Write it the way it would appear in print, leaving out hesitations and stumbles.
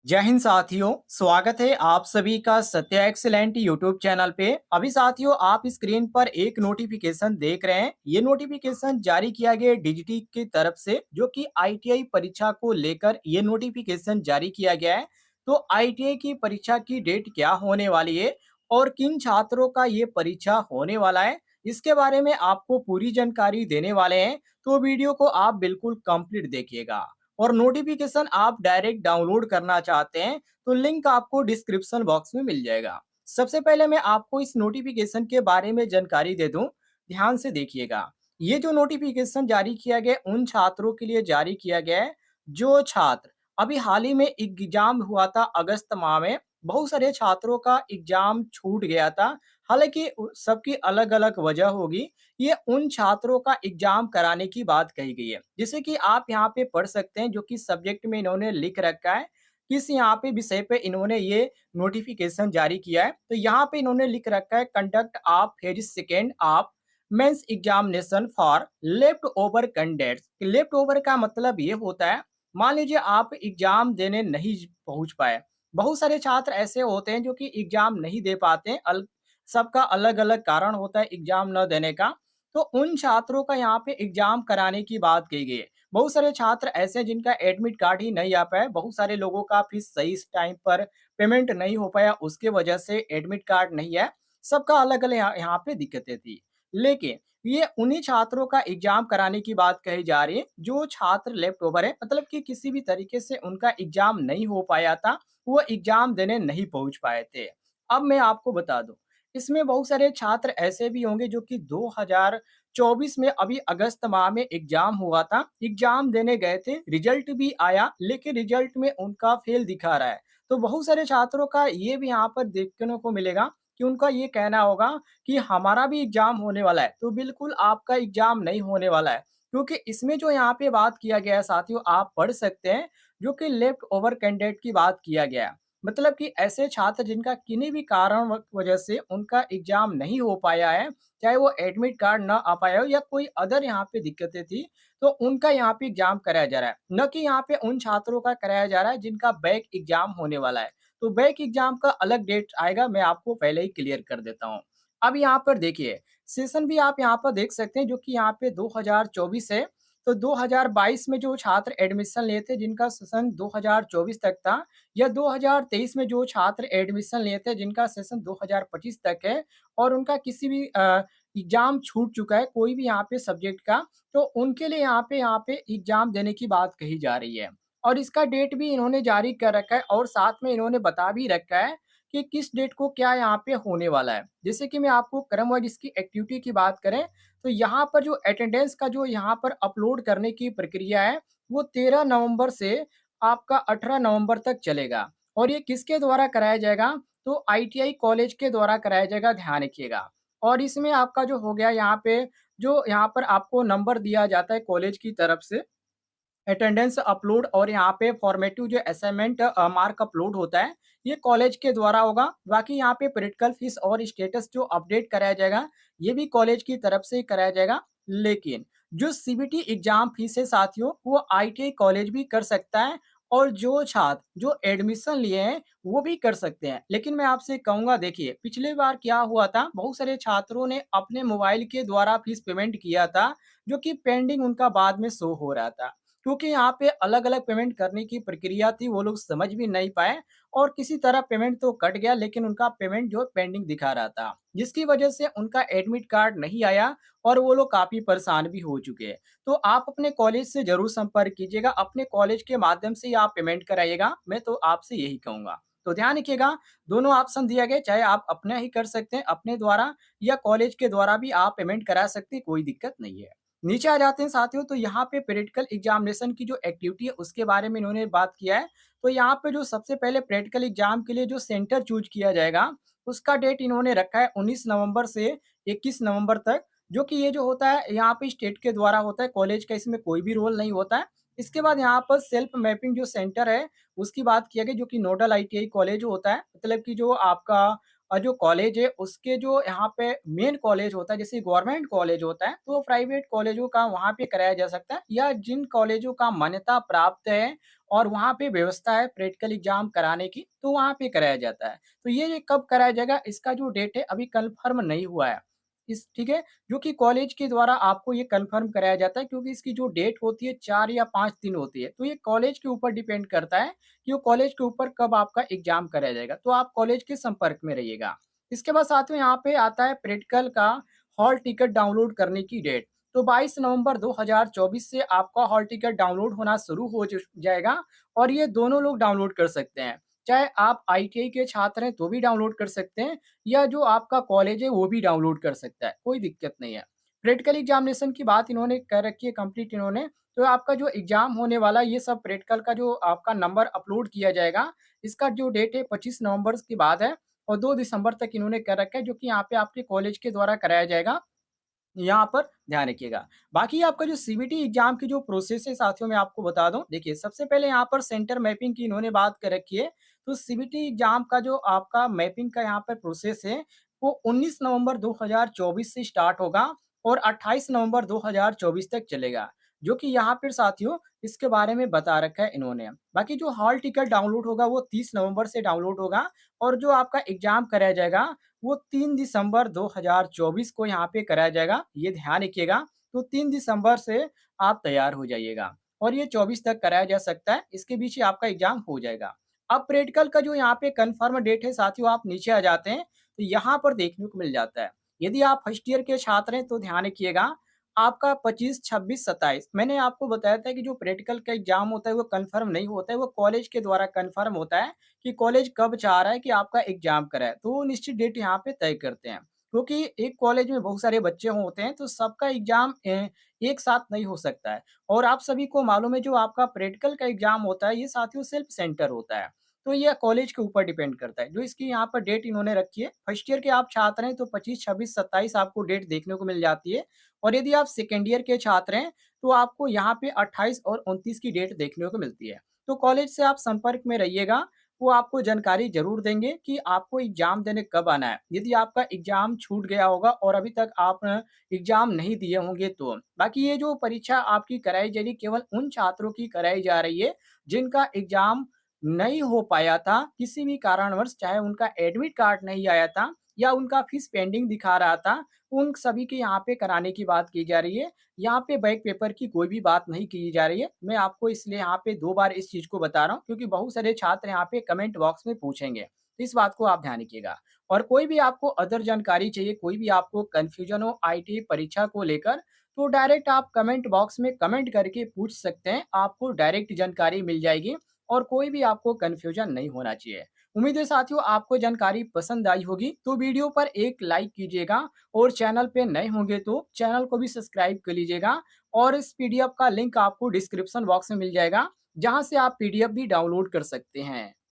जय हिंद साथियों। स्वागत है आप सभी का सत्या एक्सीलेंट यूट्यूब चैनल पे। अभी साथियों आप स्क्रीन पर एक नोटिफिकेशन देख रहे हैं। ये नोटिफिकेशन जारी किया गया डीजीटी की तरफ से, जो कि आईटीआई परीक्षा को लेकर ये नोटिफिकेशन जारी किया गया है। तो आईटीआई की परीक्षा की डेट क्या होने वाली है और किन छात्रों का ये परीक्षा होने वाला है, इसके बारे में आपको पूरी जानकारी देने वाले हैं। तो वीडियो को आप बिल्कुल कंप्लीट देखिएगा। और नोटिफिकेशन आप डायरेक्ट डाउनलोड करना चाहते हैं तो लिंक आपको डिस्क्रिप्शन बॉक्स में मिल जाएगा। सबसे पहले मैं आपको इस नोटिफिकेशन के बारे में जानकारी दे दूं, ध्यान से देखिएगा। ये जो नोटिफिकेशन जारी किया गया उन छात्रों के लिए जारी किया गया है जो छात्र अभी हाल ही में एग्जाम हुआ था अगस्त माह में। बहुत सारे छात्रों का एग्जाम छूट गया था, हालांकि सबकी अलग अलग वजह होगी। ये उन छात्रों का एग्जाम कराने की बात कही गई है। जैसे कि आप यहाँ पे पढ़ सकते हैं, जो कि सब्जेक्ट में इन्होंने लिख रखा है, किस यहाँ पे विषय पे इन्होंने ये नोटिफिकेशन जारी किया है। तो यहाँ पे इन्होंने लिख रखा है, conduct of phase second of mains examination for left over candidates. Left over का मतलब ये होता है, मान लीजिए आप एग्जाम देने नहीं पहुंच पाए। बहुत सारे छात्र ऐसे होते हैं जो कि एग्जाम नहीं दे पाते हैं, सबका अलग अलग कारण होता है एग्जाम न देने का। तो उन छात्रों का यहाँ पे एग्जाम कराने की बात कही गई है। बहुत सारे छात्र ऐसे हैं जिनका एडमिट कार्ड ही नहीं आ पाया। बहुत सारे लोगों का फीस सही टाइम पर पेमेंट नहीं हो पाया, उसके वजह से एडमिट कार्ड नहीं है। सबका अलग अलग यहाँ पे दिक्कतें थी। लेकिन ये उन्हीं छात्रों का एग्जाम कराने की बात कही जा रही है जो छात्र लेफ्ट ओवर है, मतलब कि किसी भी तरीके से उनका एग्जाम नहीं हो पाया था, वो एग्जाम देने नहीं पहुंच पाए थे। अब मैं आपको बता दूं, इसमें बहुत सारे छात्र ऐसे भी होंगे जो कि 2024 में अभी अगस्त माह में एग्जाम हुआ था, एग्जाम देने गए थे, रिजल्ट भी आया, लेकिन रिजल्ट में उनका फेल दिखा रहा है। तो बहुत सारे छात्रों का ये भी यहाँ पर देखने को मिलेगा कि उनका ये कहना होगा कि हमारा भी एग्जाम होने वाला है। तो बिल्कुल आपका एग्जाम नहीं होने वाला है, क्योंकि इसमें जो यहाँ पे बात किया गया है साथियों, आप पढ़ सकते हैं, जो कि लेफ्ट ओवर कैंडिडेट की बात किया गया है। मतलब कि ऐसे छात्र जिनका किन्हीं भी कारण वजह से उनका एग्जाम नहीं हो पाया है, चाहे वो एडमिट कार्ड ना आ पाया हो या कोई अदर यहाँ पे दिक्कतें थी, तो उनका यहाँ पे एग्जाम कराया जा रहा है। न कि यहाँ पे उन छात्रों का कराया जा रहा है जिनका बैक एग्जाम होने वाला है। तो बैक एग्जाम का अलग डेट आएगा, मैं आपको पहले ही क्लियर कर देता हूँ। अब यहाँ पर देखिए, सेशन भी आप यहाँ पर देख सकते हैं, जो कि यहाँ पे 2024 है। तो 2022 में जो छात्र एडमिशन लिए थे, जिनका सेशन 2024 तक था, या 2023 में जो छात्र एडमिशन लिए थे जिनका सेशन 2025 तक है, और उनका किसी भी एग्जाम छूट चुका है कोई भी यहाँ पे सब्जेक्ट का, तो उनके लिए यहाँ पे एग्जाम देने की बात कही जा रही है। और इसका डेट भी इन्होंने जारी कर रखा है, और साथ में इन्होंने बता भी रखा है कि किस डेट को क्या यहाँ पे होने वाला है। जैसे कि मैं आपको क्रम वाइज इसकी एक्टिविटी की बात करें, तो यहाँ पर जो अटेंडेंस का जो यहाँ पर अपलोड करने की प्रक्रिया है, वो 13 नवंबर से आपका 18 नवंबर तक चलेगा। और ये किसके द्वारा कराया जाएगा? तो आईटीआई कॉलेज के द्वारा कराया जाएगा, ध्यान रखिएगा। और इसमें आपका जो हो गया यहाँ पे, जो यहाँ पर आपको नंबर दिया जाता है कॉलेज की तरफ से, अटेंडेंस अपलोड, और यहाँ पे फॉर्मेटिव जो असाइनमेंट मार्क अपलोड होता है, ये कॉलेज के द्वारा होगा। बाकी यहाँ पे प्रैक्टिकल फीस और स्टेटस जो अपडेट कराया जाएगा, ये भी कॉलेज की तरफ से ही कराया जाएगा। लेकिन जो सीबीटी एग्जाम फीस है साथियों, वो आईटीआई कॉलेज भी कर सकता है, और जो छात्र जो एडमिशन लिए हैं वो भी कर सकते हैं। लेकिन मैं आपसे कहूंगा, देखिए पिछली बार क्या हुआ था, बहुत सारे छात्रों ने अपने मोबाइल के द्वारा फीस पेमेंट किया था, जो कि पेंडिंग उनका बाद में शो हो रहा था। क्योंकि यहाँ पे अलग-अलग पेमेंट करने की प्रक्रिया थी, वो लोग समझ भी नहीं पाए, और किसी तरह पेमेंट तो कट गया, लेकिन उनका पेमेंट जो पेंडिंग दिखा रहा था, जिसकी वजह से उनका एडमिट कार्ड नहीं आया, और वो लोग काफ़ी परेशान भी हो चुके हैं। तो आप अपने कॉलेज से ज़रूर संपर्क कीजिएगा, अपने कॉलेज के माध्यम से ही आप पेमेंट कराइएगा, मैं तो आपसे यही कहूँगा। तो ध्यान रखिएगा, दोनों ऑप्शन दिया गया, चाहे आप अपना ही कर सकते हैं अपने द्वारा, या कॉलेज के द्वारा भी आप पेमेंट करा सकते हैं, कोई दिक्कत नहीं है। नीचे आ जाते हैं साथियों, तो यहाँ पे प्रैक्टिकल एग्जामिनेशन की जो एक्टिविटी है उसके बारे में इन्होंने बात किया है। तो यहाँ पे जो सबसे पहले प्रैक्टिकल एग्जाम के लिए जो सेंटर चूज किया जाएगा, उसका डेट इन्होंने रखा है 19 नवंबर से 21 नवंबर तक, जो कि ये जो होता है यहाँ पे स्टेट के द्वारा होता है, कॉलेज का इसमें कोई भी रोल नहीं होता है। इसके बाद यहाँ पर सेल्फ मैपिंग जो सेंटर है उसकी बात किया गया, जो कि नोडल आईटीआई कॉलेज होता है, मतलब कि जो आपका जो कॉलेज है उसके जो यहाँ पे मेन कॉलेज होता है, जैसे गवर्नमेंट कॉलेज होता है, तो वो प्राइवेट कॉलेजों का वहाँ पे कराया जा सकता है, या जिन कॉलेजों का मान्यता प्राप्त है और वहाँ पे व्यवस्था है प्रैक्टिकल एग्ज़ाम कराने की, तो वहाँ पे कराया जाता है। तो ये कब कराया जाएगा, इसका जो डेट है अभी कन्फर्म नहीं हुआ है। ठीक है? जो कि कॉलेज के द्वारा आपको ये कन्फर्म कराया जाता है, क्योंकि इसकी जो डेट होती है 4 या 5 दिन होती है। तो ये कॉलेज के ऊपर डिपेंड करता है कि वो कॉलेज के ऊपर कब आपका एग्ज़ाम कराया जाएगा। तो आप कॉलेज के संपर्क में रहिएगा। इसके बाद साथ में यहाँ पे आता है प्रैक्टिकल का हॉल टिकट डाउनलोड करने की डेट। तो 22 नवंबर 2024 से आपका हॉल टिकट डाउनलोड होना शुरू हो जाएगा, और ये दोनों लोग डाउनलोड कर सकते हैं। चाहे आप आईटीआई के छात्र हैं तो भी डाउनलोड कर सकते हैं, या जो आपका कॉलेज है वो भी डाउनलोड कर सकता है, कोई दिक्कत नहीं है। प्रैक्टिकल एग्जामिनेशन की बात इन्होंने कर रखी है कंप्लीट इन्होंने, तो आपका जो एग्जाम होने वाला है ये सब प्रैक्टिकल का जो आपका नंबर अपलोड किया जाएगा, इसका जो डेट है 25 नवंबर के बाद है, और 2 दिसंबर तक इन्होंने कर रखा है, जो कि यहाँ पे आपके कॉलेज के द्वारा कराया जाएगा। यहाँ पर ध्यान रखिएगा। बाकी आपका जो सीबीटी एग्ज़ाम की जो प्रोसेस है साथियों, मैं आपको बता दूँ। देखिए, सबसे पहले यहाँ पर सेंटर मैपिंग की इन्होंने बात कर रखी है। तो सीबीटी एग्ज़ाम का जो आपका मैपिंग का यहाँ पर प्रोसेस है, वो 19 नवंबर 2024 से स्टार्ट होगा और 28 नवंबर 2024 तक चलेगा। जो कि यहाँ पर साथियों इसके बारे में बता रखा है इन्होंने। बाकी जो हॉल टिकट डाउनलोड होगा वो 30 नवंबर से डाउनलोड होगा, और जो आपका एग्ज़ाम कराया जाएगा वो 3 दिसंबर 2024 को यहाँ पे कराया जाएगा, ये ध्यान रखिएगा। तो 3 दिसंबर से आप तैयार हो जाइएगा, और ये 24 तक कराया जा सकता है, इसके बीच ही आपका एग्ज़ाम हो जाएगा। अब प्रैक्टिकल का जो यहाँ पे कन्फर्म डेट है साथियों, आप नीचे आ जाते हैं, तो यहाँ पर देखने को मिल जाता है। यदि आप फर्स्ट ईयर के छात्र हैं तो ध्यान रखिएगा, आपका 25, 26, 27 मैंने आपको बताया था कि जो प्रैक्टिकल का एग्ज़ाम होता है वो कन्फर्म नहीं होता है, वो कॉलेज के द्वारा कन्फर्म होता है कि कॉलेज कब चाह रहा है कि आपका एग्ज़ाम कराए, तो वो निश्चित डेट यहाँ पे तय करते हैं। क्योंकि एक कॉलेज में बहुत सारे बच्चे होते हैं, तो सबका एग्ज़ाम एक साथ नहीं हो सकता है, और आप सभी को मालूम है जो आपका प्रैक्टिकल का एग्ज़ाम होता है, ये साथियों सेल्फ सेंटर होता है। तो ये कॉलेज के ऊपर डिपेंड करता है। जो इसकी यहाँ पर डेट इन्होंने रखी है, फर्स्ट ईयर के आप छात्र हैं तो 25, 26, 27 आपको डेट देखने को मिल जाती है, और यदि आप सेकंड ईयर के छात्र हैं, तो आपको यहाँ पे 28 और 29 की डेट देखने को मिलती है। तो कॉलेज से आप संपर्क में रहिएगा, वो आपको जानकारी ज़रूर देंगे कि आपको एग्ज़ाम देने कब आना है। यदि आपका एग्ज़ाम छूट गया होगा और अभी तक आप एग्ज़ाम नहीं दिए होंगे तो। बाकी ये जो परीक्षा आपकी कराई जा रही है, केवल उन छात्रों की कराई जा रही है, जिनका एग्ज़ाम नहीं हो पाया था, किसी भी कारणवश, चाहे उनका एडमिट कार्ड नहीं आया था या उनका फीस पेंडिंग दिखा रहा था, उन सभी के यहाँ पे कराने की बात की जा रही है। यहाँ पे बैक पेपर की कोई भी बात नहीं की जा रही है। मैं आपको इसलिए यहाँ पे 2 बार इस चीज़ को बता रहा हूँ, क्योंकि बहुत सारे छात्र यहाँ पे कमेंट बॉक्स में पूछेंगे। तो इस बात को आप ध्यान रखिएगा। और कोई भी आपको अदर जानकारी चाहिए, कोई भी आपको कन्फ्यूज़न हो आईटी परीक्षा को लेकर, तो डायरेक्ट आप कमेंट बॉक्स में कमेंट करके पूछ सकते हैं। आपको डायरेक्ट जानकारी मिल जाएगी, और कोई भी आपको कन्फ्यूज़न नहीं होना चाहिए। उम्मीद है साथियों आपको जानकारी पसंद आई होगी, तो वीडियो पर एक लाइक कीजिएगा, और चैनल पे नए होंगे तो चैनल को भी सब्सक्राइब कर लीजिएगा, और इस पीडीएफ का लिंक आपको डिस्क्रिप्शन बॉक्स में मिल जाएगा, जहाँ से आप पीडीएफ भी डाउनलोड कर सकते हैं।